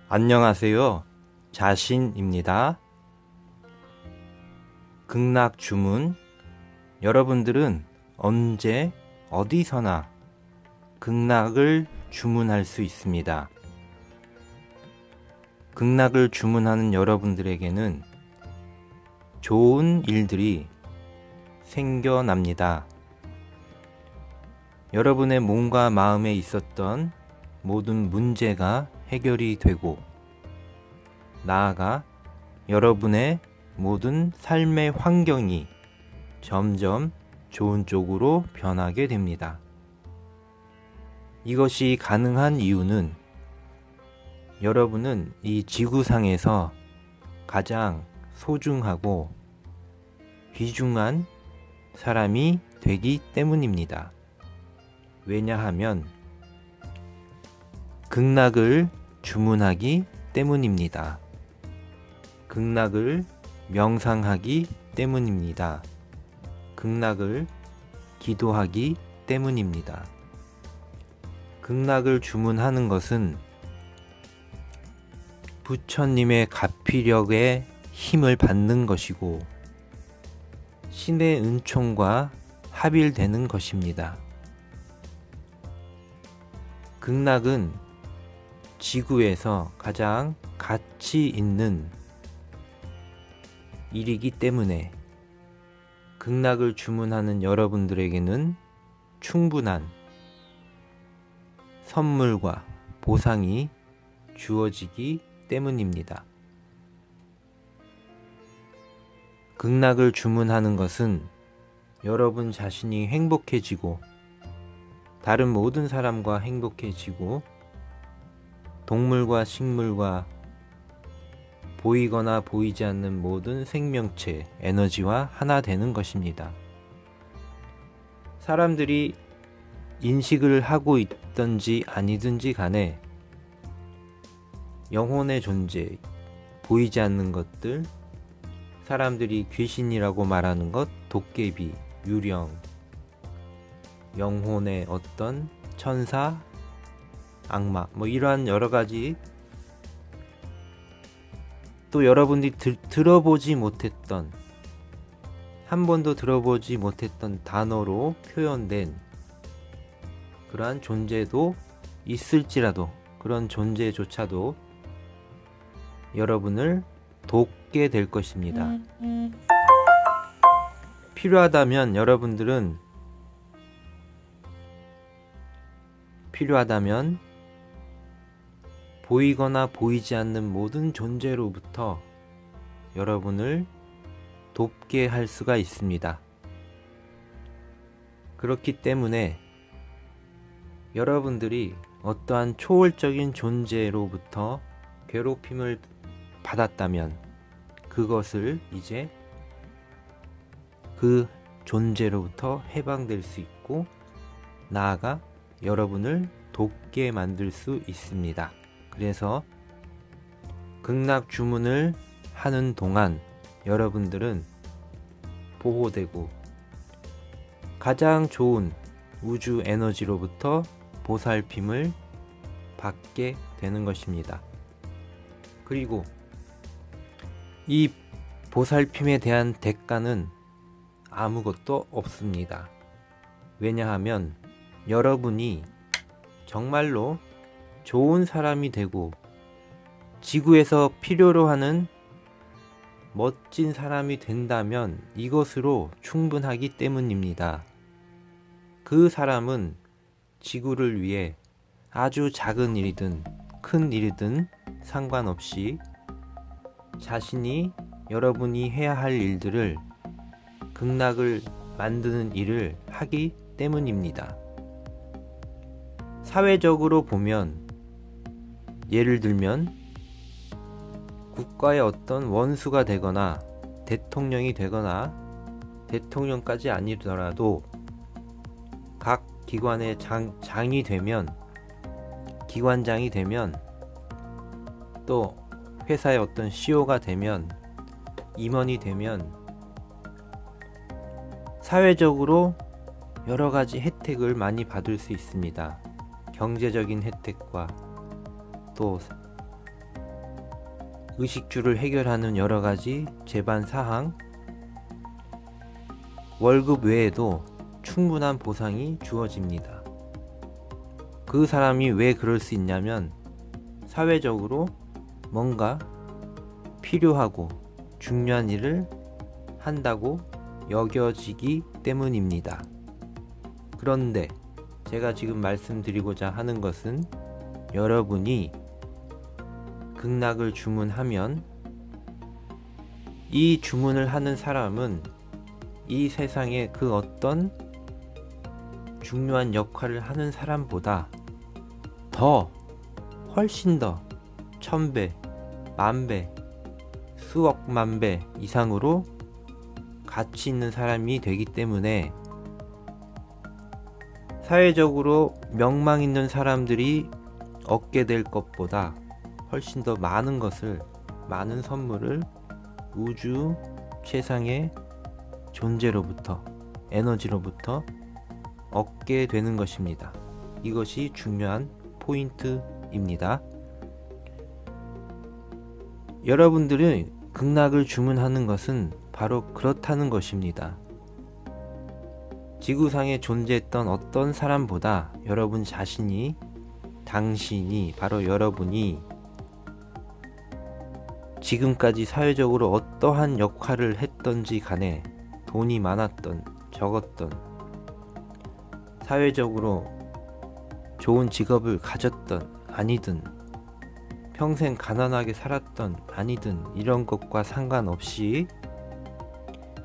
안녕하세요. 자신입니다. 극락 주문. 여러분들은 언제 어디서나 극락을 주문할 수 있습니다. 극락을 주문하는 여러분들에게는 좋은 일들이 생겨납니다. 여러분의 몸과 마음에 있었던 모든 문제가 해결이 되고, 나아가 여러분의 모든 삶의 환경이 점점 좋은 쪽으로 변하게 됩니다. 이것이 가능한 이유는 여러분은 이 지구상에서 가장 소중하고 귀중한 사람이 되기 때문입니다. 왜냐하면 극락을 주문하기 때문입니다. 극락을 명상하기 때문입니다. 극락을 기도하기 때문입니다. 극락을 주문하는 것은 부처님의 가피력의 힘을 받는 것이고, 신의 은총과 합일되는 것입니다. 극락은 지구에서 가장 가치 있는 일이기 때문에 극락을 주문하는 여러분들에게는 충분한 선물과 보상이 주어지기 때문입니다. 극락을 주문하는 것은 여러분 자신이 행복해지고, 다른 모든 사람과 행복해지고, 동물과 식물과 보이거나 보이지 않는 모든 생명체, 에너지와 하나 되는 것입니다. 사람들이 인식을 하고 있든지 아니든지 간에 영혼의 존재, 보이지 않는 것들, 사람들이 귀신이라고 말하는 것, 도깨비, 유령, 영혼의 어떤 천사, 악마, 이러한 여러 가지, 또 여러분들이 들어보지 못했던, 한 번도 들어보지 못했던 단어로 표현된 그러한 존재도 있을지라도, 그런 존재조차도 여러분을 돕게 될 것입니다. 필요하다면 보이거나 보이지 않는 모든 존재로부터 여러분을 돕게 할 수가 있습니다. 그렇기 때문에 여러분들이 어떠한 초월적인 존재로부터 괴롭힘을 받았다면 그것을 이제 그 존재로부터 해방될 수 있고, 나아가 여러분을 돕게 만들 수 있습니다. 그래서 극락 주문을 하는 동안 여러분들은 보호되고 가장 좋은 우주 에너지로부터 보살핌을 받게 되는 것입니다. 그리고 이 보살핌에 대한 대가는 아무것도 없습니다. 왜냐하면 여러분이 정말로 좋은 사람이 되고 지구에서 필요로 하는 멋진 사람이 된다면 이것으로 충분하기 때문입니다. 그 사람은 지구를 위해 아주 작은 일이든 큰 일이든 상관없이 자신이, 여러분이 해야 할 일들을, 극락을 만드는 일을 하기 때문입니다. 사회적으로 보면, 예를 들면 국가의 어떤 원수가 되거나 대통령이 되거나, 대통령까지 아니더라도 각 기관의 장이 되면, 기관장이 되면, 또 회사의 어떤 CEO가 되면, 임원이 되면 사회적으로 여러 가지 혜택을 많이 받을 수 있습니다. 경제적인 혜택과 또 의식주를 해결하는 여러 가지 제반 사항, 월급 외에도 충분한 보상이 주어집니다. 그 사람이 왜 그럴 수 있냐면 사회적으로 뭔가 필요하고 중요한 일을 한다고 여겨지기 때문입니다. 그런데 제가 지금 말씀드리고자 하는 것은 여러분이 극락을 주문하면 이 주문을 하는 사람은 이 세상의 그 어떤 중요한 역할을 하는 사람보다 훨씬 더 1000배, 10,000배, 수억만 배 이상으로 가치 있는 사람이 되기 때문에 사회적으로 명망 있는 사람들이 얻게 될 것보다 훨씬 더 많은 것을, 많은 선물을 우주 최상의 존재로부터, 에너지로부터 얻게 되는 것입니다. 이것이 중요한 포인트입니다. 여러분들이 극락을 주문하는 것은 바로 그렇다는 것입니다. 지구상에 존재했던 어떤 사람보다 여러분 자신이, 당신이, 바로 여러분이 지금까지 사회적으로 어떠한 역할을 했던지 간에 돈이 많았던, 적었던, 사회적으로 좋은 직업을 가졌던, 아니든 평생 가난하게 살았던, 아니든 이런 것과 상관없이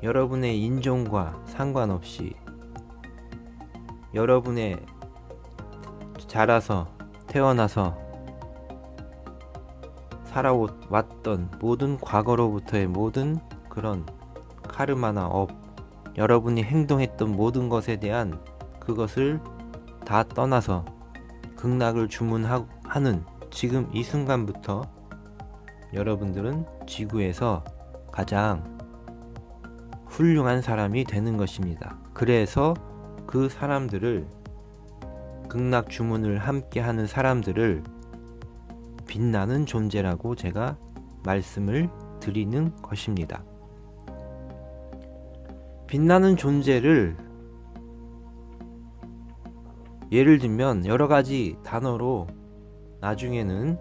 여러분의 인종과 상관없이 여러분의 자라서 태어나서 살아왔던 모든 과거로부터의 모든 그런 카르마나 업, 여러분이 행동했던 모든 것에 대한 그것을 다 떠나서 극락을 주문하는 지금 이 순간부터 여러분들은 지구에서 가장 훌륭한 사람이 되는 것입니다. 그래서 그 사람들을, 극락 주문을 함께 하는 사람들을 빛나는 존재라고 제가 말씀을 드리는 것입니다. 빛나는 존재를 예를 들면 여러 가지 단어로 나중에는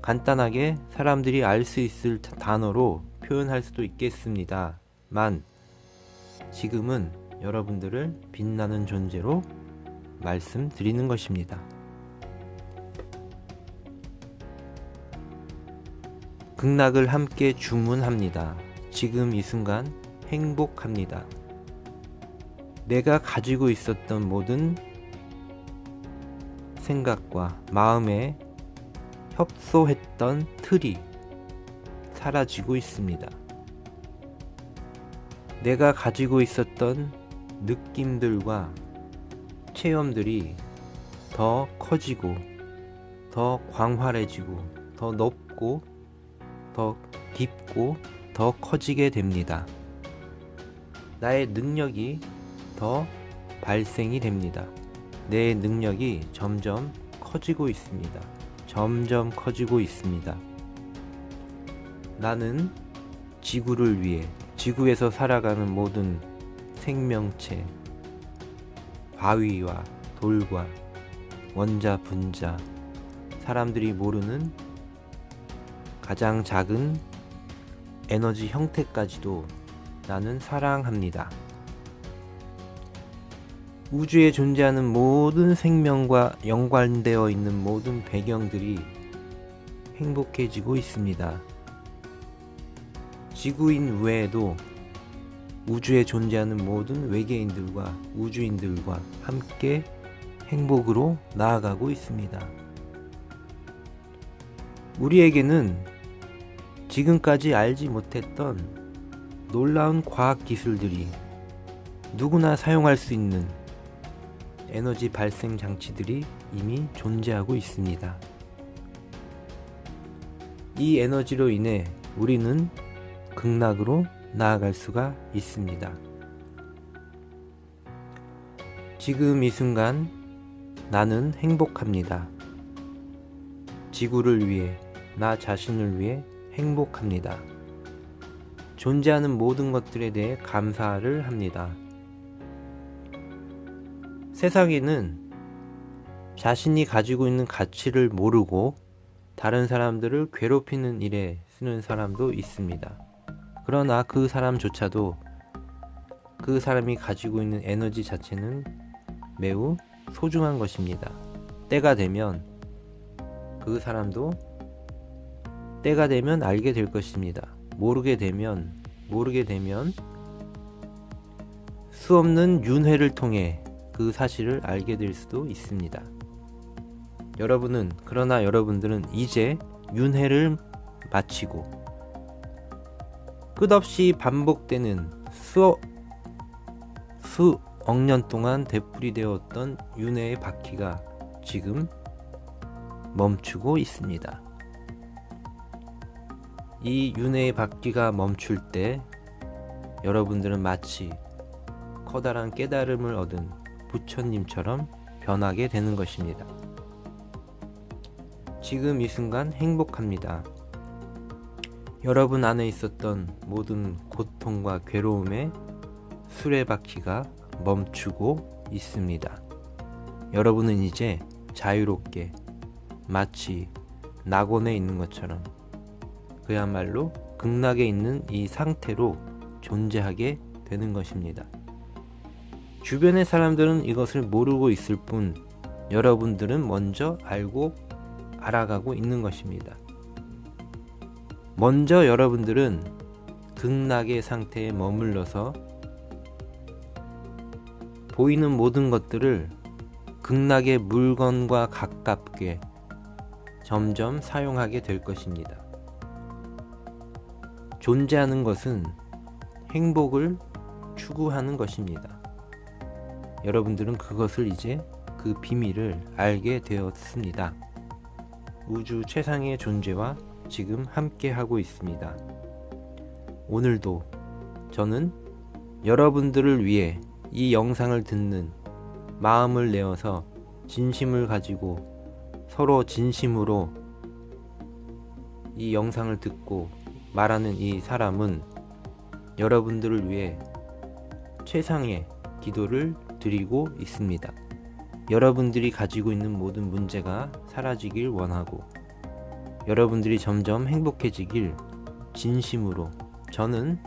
간단하게 사람들이 알 수 있을 단어로 표현할 수도 있겠습니다만 지금은 여러분들을 빛나는 존재로 말씀드리는 것입니다. 극락을 함께 주문합니다. 지금 이 순간 행복합니다. 내가 가지고 있었던 모든 생각과 마음에 협소했던 틀이 사라지고 있습니다. 내가 가지고 있었던 느낌들과 체험들이 더 커지고 더 광활해지고 더 높고 더 깊고 더 커지게 됩니다. 나의 능력이 더 발생이 됩니다. 내 능력이 점점 커지고 있습니다. 점점 커지고 있습니다. 나는 지구를 위해, 지구에서 살아가는 모든 생명체, 바위와 돌과 원자, 분자, 사람들이 모르는 가장 작은 에너지 형태까지도 나는 사랑합니다. 우주에 존재하는 모든 생명과 연관되어 있는 모든 배경들이 행복해지고 있습니다. 지구인 외에도 우주에 존재하는 모든 외계인들과 우주인들과 함께 행복으로 나아가고 있습니다. 우리에게는 지금까지 알지 못했던 놀라운 과학 기술들이, 누구나 사용할 수 있는 에너지 발생 장치들이 이미 존재하고 있습니다. 이 에너지로 인해 우리는 극락으로 나아갈 수가 있습니다. 지금 이 순간 나는 행복합니다. 지구를 위해, 나 자신을 위해 행복합니다. 존재하는 모든 것들에 대해 감사를 합니다. 세상에는 자신이 가지고 있는 가치를 모르고 다른 사람들을 괴롭히는 일에 쓰는 사람도 있습니다. 그러나 그 사람조차도 그 사람이 가지고 있는 에너지 자체는 매우 소중한 것입니다. 때가 되면 그 사람도 때가 되면 알게 될 것입니다. 모르게 되면 수없는 윤회를 통해 그 사실을 알게 될 수도 있습니다. 그러나 여러분들은 이제 윤회를 마치고 끝없이 반복되는 수억 년 동안 되풀이되어 왔던 윤회의 바퀴가 지금 멈추고 있습니다. 이 윤회의 바퀴가 멈출 때 여러분들은 마치 커다란 깨달음을 얻은 부처님처럼 변하게 되는 것입니다. 지금 이 순간 행복합니다. 여러분 안에 있었던 모든 고통과 괴로움의 수레바퀴가 멈추고 있습니다. 여러분은 이제 자유롭게 마치 낙원에 있는 것처럼 그야말로 극락에 있는 이 상태로 존재하게 되는 것입니다. 주변의 사람들은 이것을 모르고 있을 뿐 여러분들은 먼저 알아가고 있는 것입니다. 먼저 여러분들은 극락의 상태에 머물러서 보이는 모든 것들을 극락의 물건과 가깝게 점점 사용하게 될 것입니다. 존재하는 것은 행복을 추구하는 것입니다. 여러분들은 그것을 이제 그 비밀을 알게 되었습니다. 우주 최상의 존재와 지금 함께 하고 있습니다. 오늘도 저는 여러분들을 위해 이 영상을 듣는 마음을 내어서 진심을 가지고 서로 진심으로 이 영상을 듣고 말하는 이 사람은 여러분들을 위해 최상의 기도를 드리고 있습니다. 여러분들이 가지고 있는 모든 문제가 사라지길 원하고 여러분들이 점점 행복해지길 진심으로 저는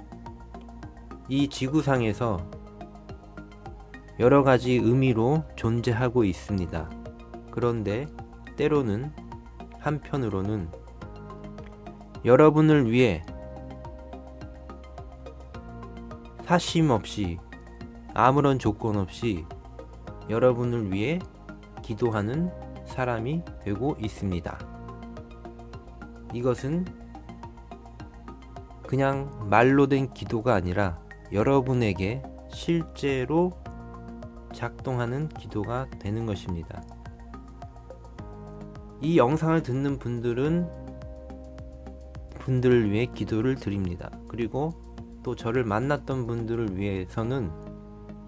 이 지구상에서 여러 가지 의미로 존재하고 있습니다. 그런데 때로는 한편으로는 여러분을 위해 사심 없이 아무런 조건 없이 여러분을 위해 기도하는 사람이 되고 있습니다. 이것은 그냥 말로 된 기도가 아니라 여러분에게 실제로 작동하는 기도가 되는 것입니다. 이 영상을 듣는 분들을 위해 기도를 드립니다. 그리고 또 저를 만났던 분들을 위해서는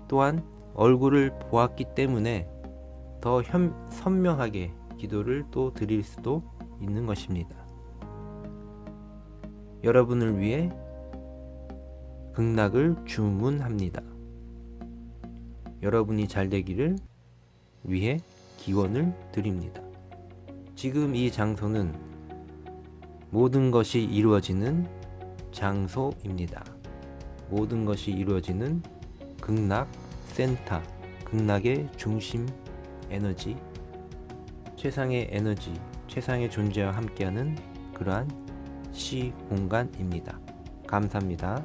또한 얼굴을 보았기 때문에 더 선명하게 기도를 또 드릴 수도 있는 것입니다. 여러분을 위해 극락을 주문합니다. 여러분이 잘 되기를 위해 기원을 드립니다. 지금 이 장소는 모든 것이 이루어지는 장소입니다. 모든 것이 이루어지는 극락 센터, 극락의 중심 에너지, 최상의 에너지, 최상의 존재와 함께하는 그러한 시공간입니다. 감사합니다.